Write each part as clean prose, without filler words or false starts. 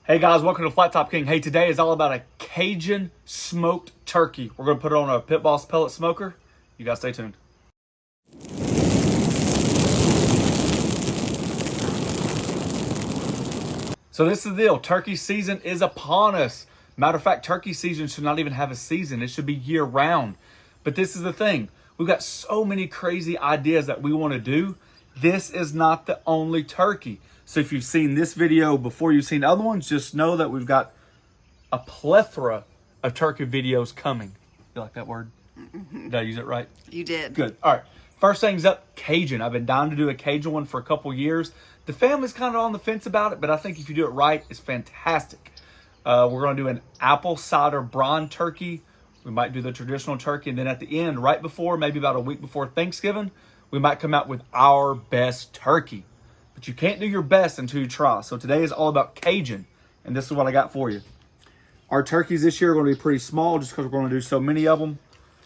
Hey guys, welcome to Flat Top King. Hey, today is all about a Cajun smoked turkey. We're gonna put it on a Pit Boss pellet smoker. You guys stay tuned. So this is the deal. Turkey season is upon us. Matter of fact, turkey season should not even have a season. It should be year round. But this is the thing. We've got so many crazy ideas that we want to do. This is not the only turkey. So if you've seen this video before you've seen other ones, just know that we've got a plethora of turkey videos coming. You like that word? Did I use it right? You did. Good. All right. First things up, Cajun. I've been down to do a Cajun one for a couple years. The family's kind of on the fence about it, but I think if you do it right, it's fantastic. We're going to do an apple cider brine turkey. We might do the traditional turkey, and then at the end, right before, maybe about a week before Thanksgiving, we might come out with our best turkey. But you can't do your best until you try. So today is all about Cajun, and this is what I got for you. Our turkeys this year are going to be pretty small just because we're going to do so many of them.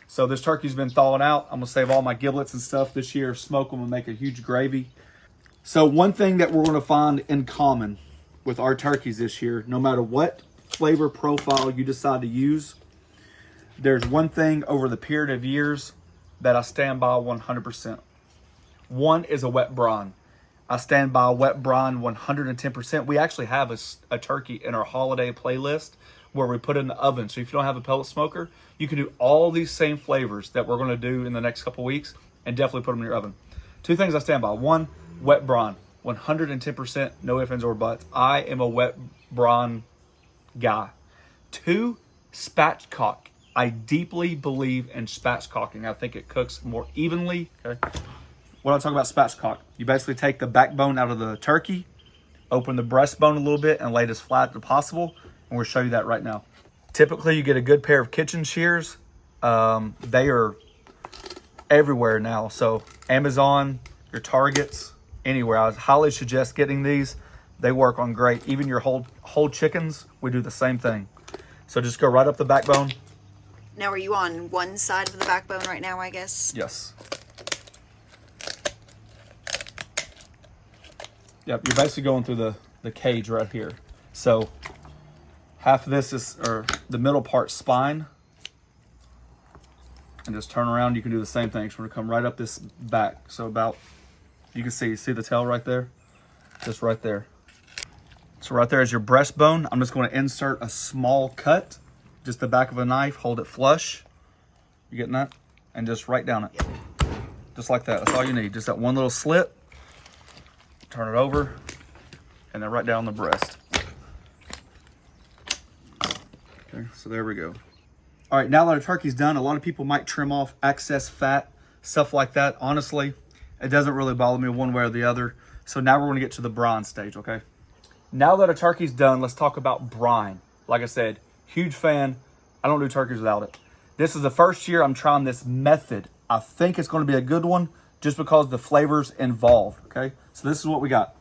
So this turkey's been thawing out. I'm going to save all my giblets and stuff this year, smoke them and make a huge gravy. So one thing that we're going to find in common with our turkeys this year, no matter what flavor profile you decide to use, there's one thing over the period of years that I stand by 100%. One is a wet brine. I stand by wet brine 110%. We actually have a turkey in our holiday playlist where we put it in the oven. So if you don't have a pellet smoker, you can do all these same flavors that we're going to do in the next couple weeks and definitely put them in your oven. Two things I stand by. One, wet brine, 110%, no ifs, ands, or buts. I am a wet brine guy. Two, spatchcock. I deeply believe in spatchcocking. I think it cooks more evenly. Okay. What I'm talking about spatchcock, you basically take the backbone out of the turkey, open the breastbone a little bit, and lay it as flat as possible. And we'll show you that right now. Typically, you get a good pair of kitchen shears. They are everywhere now. So Amazon, your Targets, anywhere. I highly suggest getting these. They work on great. Even your whole chickens, we do the same thing. So just go right up the backbone. Now, are you on one side of the backbone right now, I guess? Yes. Yep, you're basically going through the cage right here. So half of this is, or the middle part, spine. And just turn around, you can do the same thing. So we're gonna come right up this back. So about, you can see the tail right there? Just right there. So right there is your breastbone. I'm just gonna insert a small cut, just the back of a knife, hold it flush. You getting that? And just right down it. Just like that, that's all you need. Just that one little slit. Turn it over, and then right down the breast. Okay, so there we go. All right, now that our turkey's done, a lot of people might trim off excess fat, stuff like that. Honestly, it doesn't really bother me one way or the other. So now we're gonna get to the brine stage, okay? Now that our turkey's done, let's talk about brine. Like I said, huge fan. I don't do turkeys without it. This is the first year I'm trying this method. I think it's gonna be a good one, just because the flavors involved, okay? So this is what we got.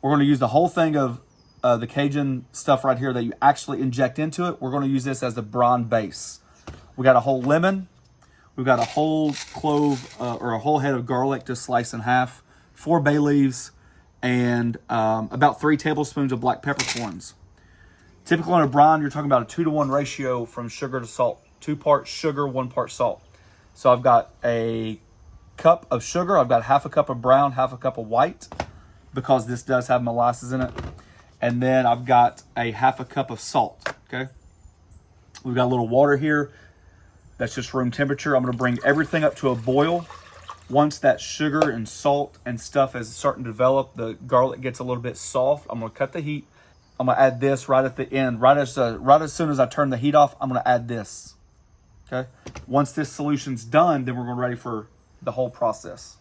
We're gonna use the whole thing of the Cajun stuff right here that you actually inject into it. We're gonna use this as the brine base. We got a whole lemon. We've got a whole clove or a whole head of garlic just sliced in half, 4 bay leaves, and about 3 tablespoons of black peppercorns. Typically on a brine, you're talking about a 2-to-1 ratio from sugar to salt. 2 parts sugar, 1 part salt. So I've got a cup of sugar. I've got half a cup of brown, half a cup of white, because this does have molasses in it. And then I've got a half a cup of salt, okay? We've got a little water here. That's just room temperature. I'm gonna bring everything up to a boil. Once that sugar and salt and stuff is starting to develop, the garlic gets a little bit soft, I'm gonna cut the heat. I'm gonna add this right at the end. Right as soon as I turn the heat off, I'm gonna add this, okay? Once this solution's done, then we're going ready for the whole process.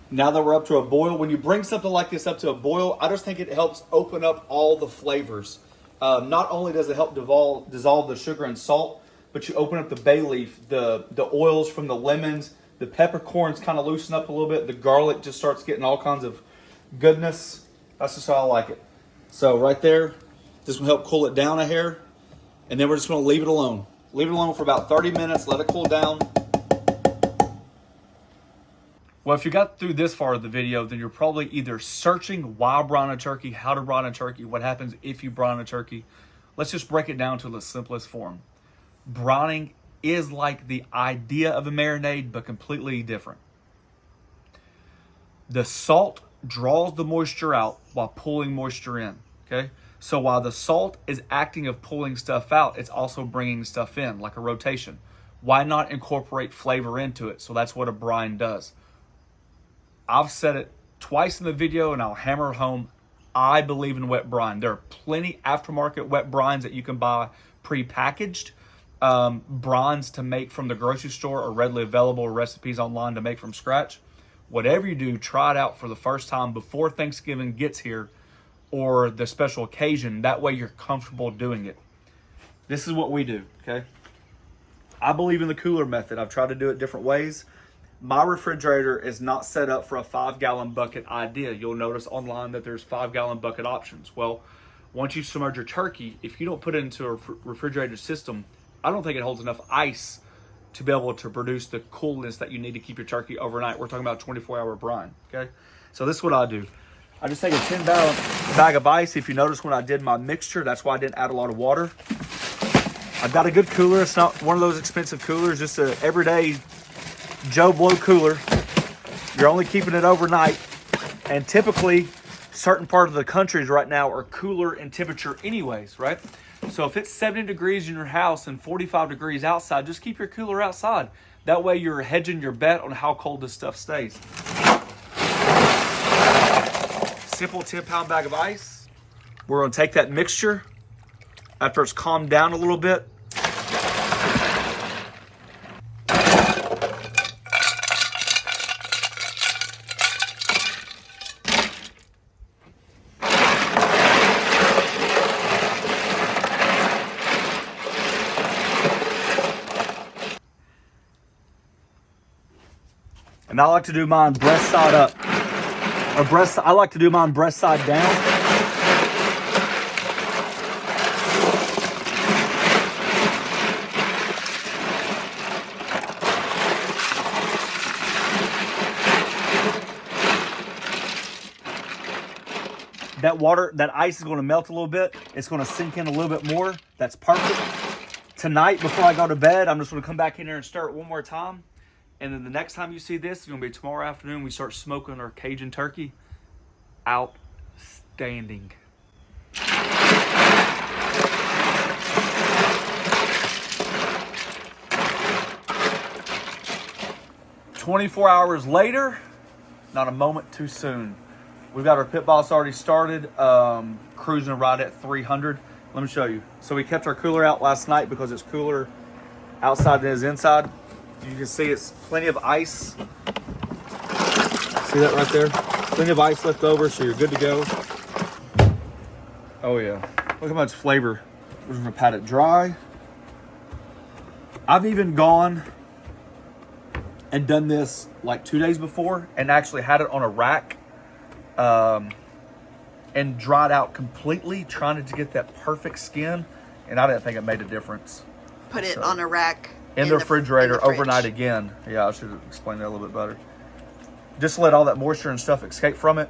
Now that we're up to a boil, when you bring something like this up to a boil, I just think it helps open up all the flavors. Not only does it help dissolve the sugar and salt, but you open up the bay leaf, the oils from the lemons, the peppercorns kind of loosen up a little bit. The garlic just starts getting all kinds of goodness. That's just how I like it. So right there, just gonna help cool it down a hair. And then we're just gonna leave it alone. Leave it alone for about 30 minutes, let it cool down. Well, if you got through this far of the video, then you're probably either searching why brine a turkey, how to brine a turkey, what happens if you brine a turkey. Let's just break it down to the simplest form. Brining is like the idea of a marinade, but completely different. The salt draws the moisture out while pulling moisture in, okay? So while the salt is acting of pulling stuff out, it's also bringing stuff in, like a rotation. Why not incorporate flavor into it? So that's what a brine does. I've said it twice in the video, and I'll hammer it home. I believe in wet brine. There are plenty aftermarket wet brines that you can buy pre-packaged. Brines to make from the grocery store are readily available, recipes online to make from scratch. Whatever you do, try it out for the first time before Thanksgiving gets here or the special occasion. That way you're comfortable doing it. This is what we do, okay? I believe in the cooler method. I've tried to do it different ways. My refrigerator is not set up for a 5-gallon bucket idea. You'll notice online that there's 5-gallon bucket options. Well, once you submerge your turkey, if you don't put it into a refrigerated system, I don't think it holds enough ice to be able to produce the coolness that you need to keep your turkey overnight. We're talking about 24-hour brine, okay? So this is what I do. I just take a 10-gallon bag of ice. If you notice when I did my mixture, that's why I didn't add a lot of water. I've got a good cooler. It's not one of those expensive coolers, just a everyday Joe Blow cooler. You're only keeping it overnight, and typically certain parts of the countries right now are cooler in temperature anyways, right? So if it's 70 degrees in your house and 45 degrees outside, just keep your cooler outside. That way you're hedging your bet on how cold this stuff stays. Simple 10-pound bag of ice. We're gonna take that mixture after it's calmed down a little bit. And I like to do mine breast side up. I like to do mine breast side down. That ice is going to melt a little bit. It's going to sink in a little bit more. That's perfect. Tonight, before I go to bed, I'm just going to come back in here and stir it one more time. And then the next time you see this, it's going to be tomorrow afternoon. We start smoking our Cajun turkey. Outstanding. 24 hours later, not a moment too soon. We've got our pit boss already started, cruising right at 300. Let me show you. So we kept our cooler out last night because it's cooler outside than it is inside. You can see it's plenty of ice. See that right there? Plenty of ice left over, so you're good to go. Oh yeah, look how much flavor. We're gonna pat it dry. I've even gone and done this like 2 days before and actually had it on a rack and dried out completely, trying to get that perfect skin, and I didn't think it made a difference. Put it on a rack in the refrigerator in the overnight again. Yeah, I should have explained that a little bit better. Just let all that moisture and stuff escape from it,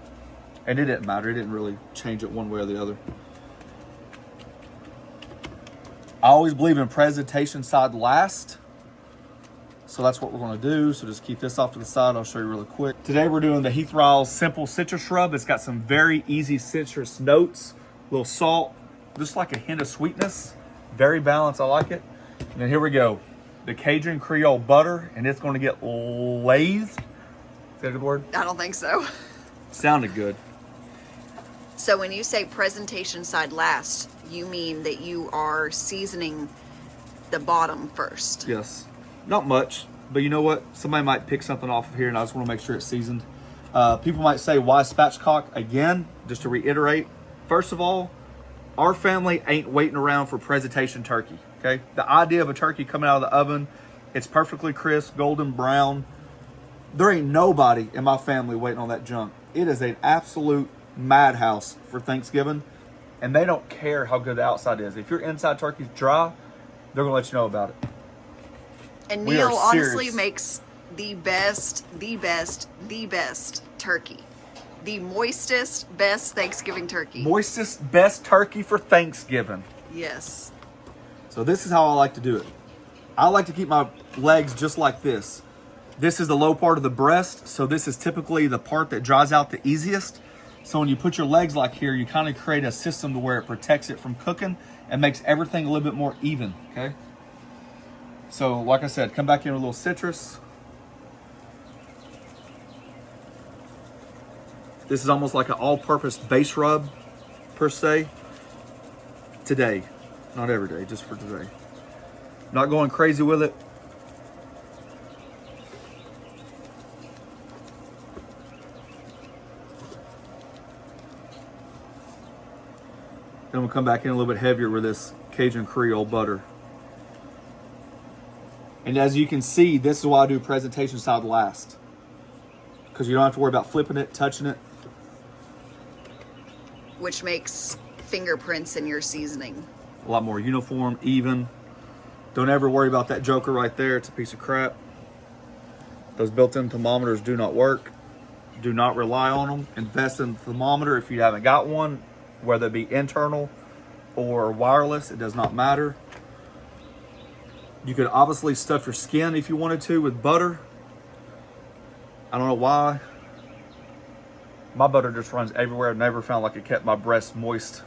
and it didn't matter. It didn't really change it one way or the other. I always believe in presentation side last, so that's what we're going to do. So just keep this off to the side. I'll show you really quick. Today we're doing the Heath Riles Simple Citrus Rub. It's got some very easy citrus notes, a little salt, just like a hint of sweetness. Very balanced. I like it. And then here we go. The Cajun Creole butter, and it's going to get lathed. Is that a good word? I don't think so. Sounded good. So when you say presentation side last, you mean that you are seasoning the bottom first? Yes. Not much, but you know what? Somebody might pick something off of here, and I just want to make sure it's seasoned. People might say, why spatchcock? Again, just to reiterate, first of all, our family ain't waiting around for presentation turkey, okay? The idea of a turkey coming out of the oven, it's perfectly crisp, golden brown. There ain't nobody in my family waiting on that junk. It is an absolute madhouse for Thanksgiving, and they don't care how good the outside is. If your inside turkey's dry, they're gonna let you know about it. And Neil honestly makes the best turkey. The moistest, best Thanksgiving turkey. Moistest, best turkey for Thanksgiving. Yes. So this is how I like to do it. I like to keep my legs just like this. This is the low part of the breast, so this is typically the part that dries out the easiest. So when you put your legs like here, you kind of create a system to where it protects it from cooking and makes everything a little bit more even, okay? So like I said, come back in with a little citrus. This is almost like an all-purpose base rub, per se. Today, not every day, just for today. Not going crazy with it. Then we'll come back in a little bit heavier with this Cajun Creole butter. And as you can see, this is why I do presentation side last. Because you don't have to worry about flipping it, touching it. Which makes fingerprints in your seasoning A lot more uniform, even. Don't ever worry about that joker right there. It's a piece of crap. Those built-in thermometers do not work. Do not rely on them. Invest in a thermometer if you haven't got one, whether it be internal or wireless, it does not matter. You could obviously stuff your skin if you wanted to with butter. I don't know why. My butter just runs everywhere. I've never found like it kept my breast moist.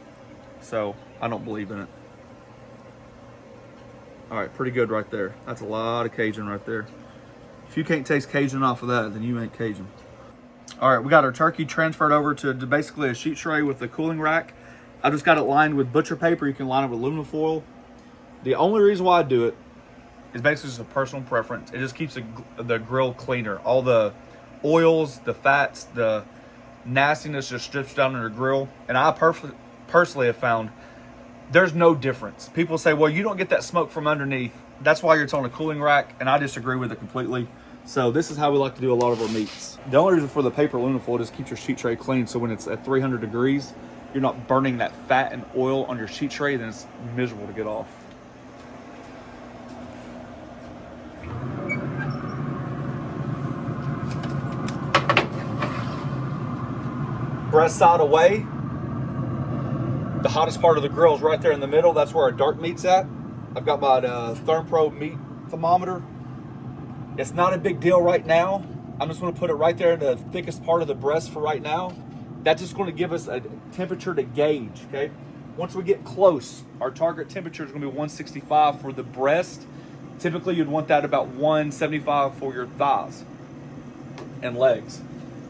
So I don't believe in it. All right, pretty good right there. That's a lot of Cajun right there. If you can't taste Cajun off of that, then you ain't Cajun. All right, we got our turkey transferred over to basically a sheet tray with the cooling rack. I just got it lined with butcher paper. You can line it with aluminum foil. The only reason why I do it is basically just a personal preference. It just keeps the grill cleaner. All the oils, the fats, the nastiness just strips down in the grill. And I personally have found there's no difference. People say, well, you don't get that smoke from underneath. That's why it's on a cooling rack, and I disagree with it completely. So this is how we like to do a lot of our meats. The only reason for the paper aluminum foil just keeps your sheet tray clean, so when it's at 300 degrees, you're not burning that fat and oil on your sheet tray, then it's miserable to get off. Breast side away. The hottest part of the grill is right there in the middle. That's where our dark meat's at. I've got my Thermpro meat thermometer. It's not a big deal right now. I'm just going to put it right there in the thickest part of the breast for right now. That's just going to give us a temperature to gauge, okay? Once we get close, our target temperature is going to be 165 for the breast. Typically, you'd want that about 175 for your thighs and legs.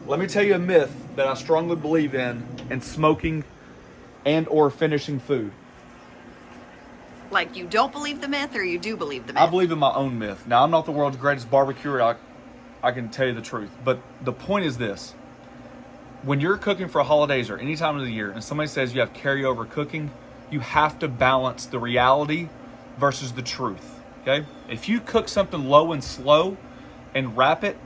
Let me tell you a myth that I strongly believe in smoking and or finishing food. Like, you don't believe the myth, or you do believe the myth? I believe in my own myth. Now, I'm not the world's greatest barbecuer. I can tell you the truth. But the point is this. When you're cooking for holidays or any time of the year, and somebody says you have carryover cooking, you have to balance the reality versus the truth, okay? If you cook something low and slow and wrap it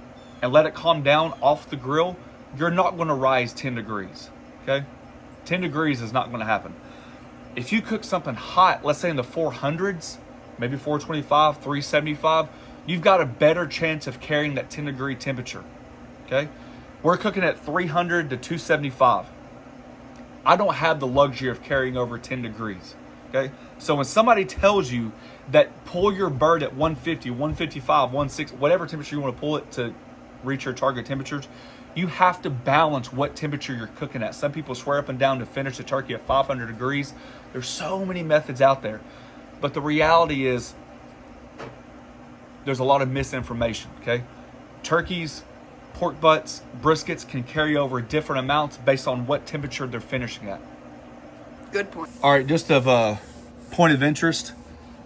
and let it calm down off the grill, you're not going to rise 10 degrees, okay? 10 degrees is not going to happen. If you cook something hot, let's say in the 400s, maybe 425, 375, you've got a better chance of carrying that 10 degree temperature, okay? We're cooking at 300 to 275. I don't have the luxury of carrying over 10 degrees, okay? So when somebody tells you that pull your bird at 150, 155, 160, whatever temperature you want to pull it to reach your target temperatures, you have to balance what temperature you're cooking at. Some people swear up and down to finish the turkey at 500 degrees. There's so many methods out there. But the reality is there's a lot of misinformation, okay? Turkeys, pork butts, briskets can carry over different amounts based on what temperature they're finishing at. Good point. All right, just of point of interest,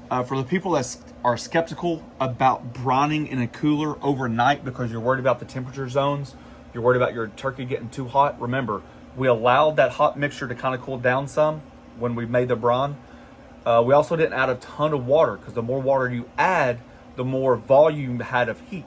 for the people that are skeptical about brining in a cooler overnight because you're worried about the temperature zones, you're worried about your turkey getting too hot, remember, we allowed that hot mixture to kind of cool down some when we made the brine. We also didn't add a ton of water because the more water you add, the more volume you had of heat.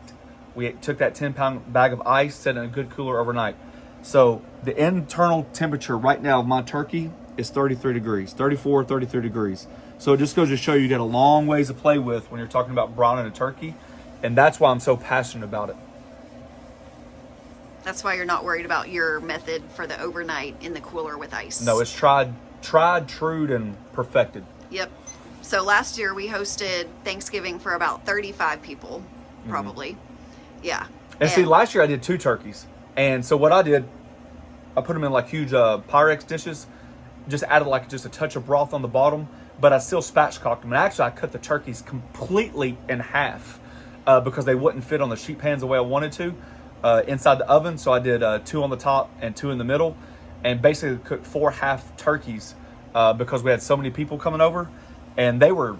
We took that 10-pound bag of ice, set it in a good cooler overnight. So the internal temperature right now of my turkey is 33 degrees, 34, 33 degrees. So it just goes to show you got a long ways to play with when you're talking about brining a turkey. And that's why I'm so passionate about it. That's why you're not worried about your method for the overnight in the cooler with ice. No, it's tried, true, and perfected. Yep. So last year we hosted Thanksgiving for about 35 people, probably. Yeah. And see, last year I did 2 turkeys. And so what I did, I put them in like huge Pyrex dishes, just added like just a touch of broth on the bottom, but I still spatchcocked them. And actually I cut the turkeys completely in half because they wouldn't fit on the sheet pans the way I wanted to inside the oven. So I did 2 on the top and 2 in the middle, and basically cooked 4 half turkeys because we had so many people coming over, and they were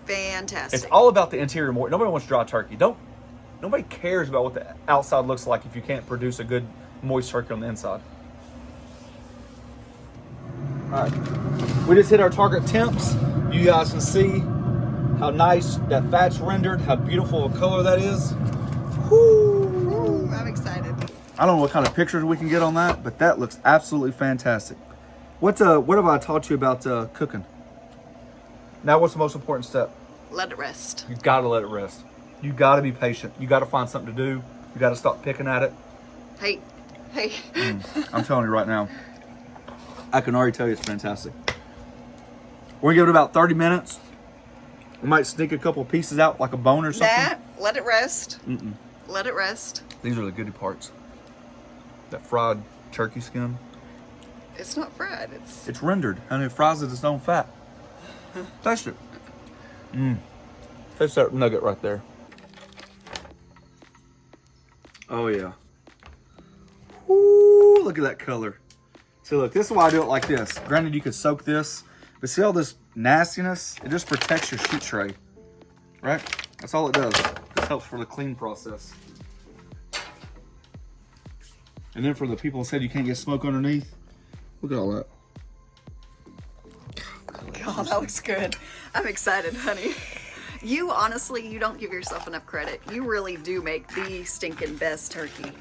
fantastic. It's all about the interior more. Nobody wants dry turkey. Nobody cares about what the outside looks like if you can't produce a good moist turkey on the inside. All right, we just hit our target temps. You guys can see how nice that fat's rendered, how beautiful a color that is. Woo, I'm excited. I don't know what kind of pictures we can get on that, but that looks absolutely fantastic. What have I taught you about cooking? Now, what's the most important step? Let it rest. You gotta let it rest. You gotta be patient. You gotta find something to do. You gotta stop picking at it. Hey. I'm telling you right now, I can already tell you it's fantastic. We're gonna give it about 30 minutes. We might sneak a couple of pieces out like a bone or something. Nah, let it rest. Let it rest. These are the goody parts. That fried turkey skin. It's not fried. It's rendered, and it fries at its own fat. Taste it. Taste that nugget right there. Oh yeah. Ooh, look at that color. So look, this is why I do it like this. Granted, you could soak this, but see all this nastiness? It just protects your sheet tray, right? That's all it does. This helps for the clean process. And then for the people who said you can't get smoke underneath, look at all that. God, that looks good. I'm excited, honey. You honestly, you don't give yourself enough credit. You really do make the stinking best turkey.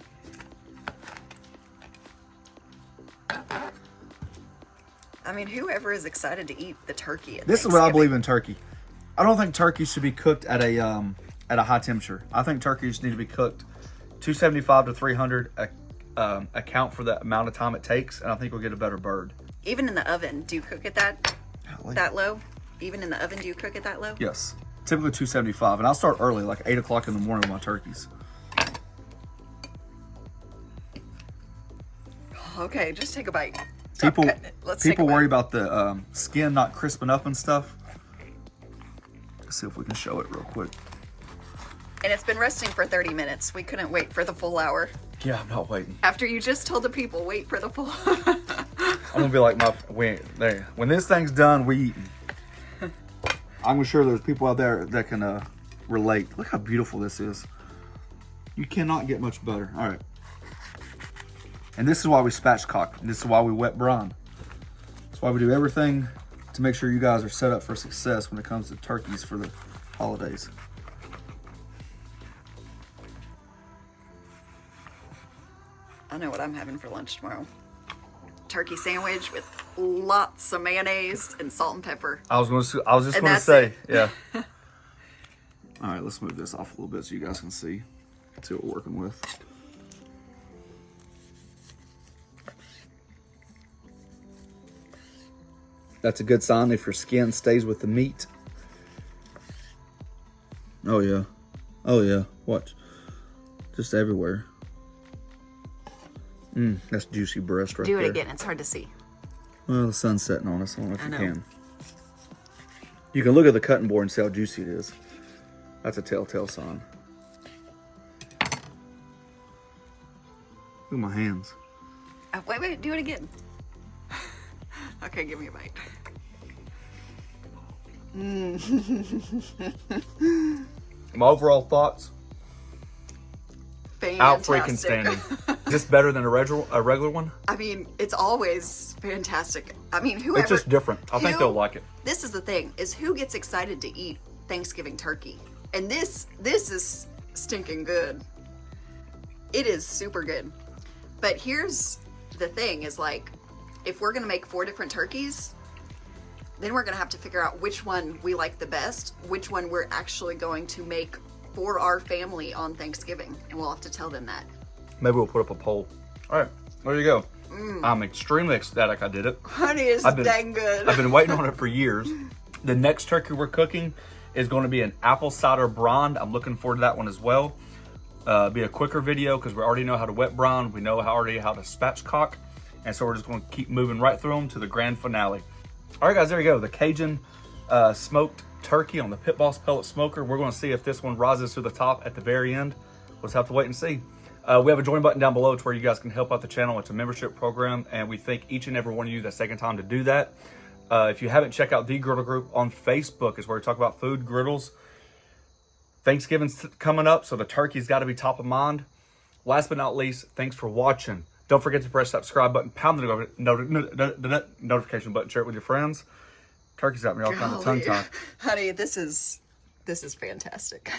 I mean, whoever is excited to eat the turkey. This is what I believe in turkey. I don't think turkey should be cooked at a high temperature. I think turkeys need to be cooked 275 to 300. Account for the amount of time it takes, and I think we'll get a better bird. Even in the oven, do you cook it that low? Even in the oven, do you cook it that low? Yes, typically 275, and I'll start early, like 8 o'clock in the morning with my turkeys. Okay, just take a bite. People worry about the skin not crisping up and stuff. Let's see if we can show it real quick. And it's been resting for 30 minutes. We couldn't wait for the full hour. Yeah, I'm not waiting. After you just told the people, wait for the full I'm gonna be like when this thing's done, we eating. I'm sure there's people out there that can relate. Look how beautiful this is. You cannot get much better. All right. And this is why we spatchcock. This is why we wet brine. That's why we do everything to make sure you guys are set up for success when it comes to turkeys for the holidays. I know what I'm having for lunch tomorrow. Turkey sandwich with lots of mayonnaise and salt and pepper. I was just gonna say, yeah. All right, let's move this off a little bit so you guys can see what we're working with. That's a good sign if your skin stays with the meat. Oh yeah. Oh yeah. Watch. Just everywhere. That's juicy breast right there. Do it again. It's hard to see. Well, the sun's setting on us. I don't know if you can. You can look at the cutting board and see how juicy it is. That's a telltale sign. Look at my hands. Wait. Do it again. Okay, give me a bite. My overall thoughts? Fantastic. Out freaking standing. Is this better than a regular one? I mean, it's always fantastic. I mean, whoever... It's just different. I think they'll like it. This is the thing, is who gets excited to eat Thanksgiving turkey? And this is stinking good. It is super good. But here's the thing, is like, if we're going to make 4 different turkeys, then we're going to have to figure out which one we like the best, which one we're actually going to make for our family on Thanksgiving, and we'll have to tell them that. Maybe we'll put up a poll. All right, there you go. I'm extremely ecstatic I did it. Honey, it's dang good. I've been waiting on it for years. The next turkey we're cooking is going to be an apple cider brine. I'm looking forward to that one as well. Be a quicker video because we already know how to wet brine. We know already how to spatchcock. And so we're just going to keep moving right through them to the grand finale. All right, guys, there you go. The Cajun smoked turkey on the Pit Boss pellet smoker. We're going to see if this one rises to the top at the very end. We'll just have to wait and see. We have a join button down below. It's where you guys can help out the channel. It's a membership program, and we thank each and every one of you that's taking time to do that. If you haven't, check out the Griddle Group on Facebook. Is where we talk about food, griddles. Thanksgiving's coming up, so the turkey's got to be top of mind. Last but not least, thanks for watching. Don't forget to press that subscribe button, pound the notification button, share it with your friends. Turkey's got me all kind of tongue-tied. Honey, this is fantastic.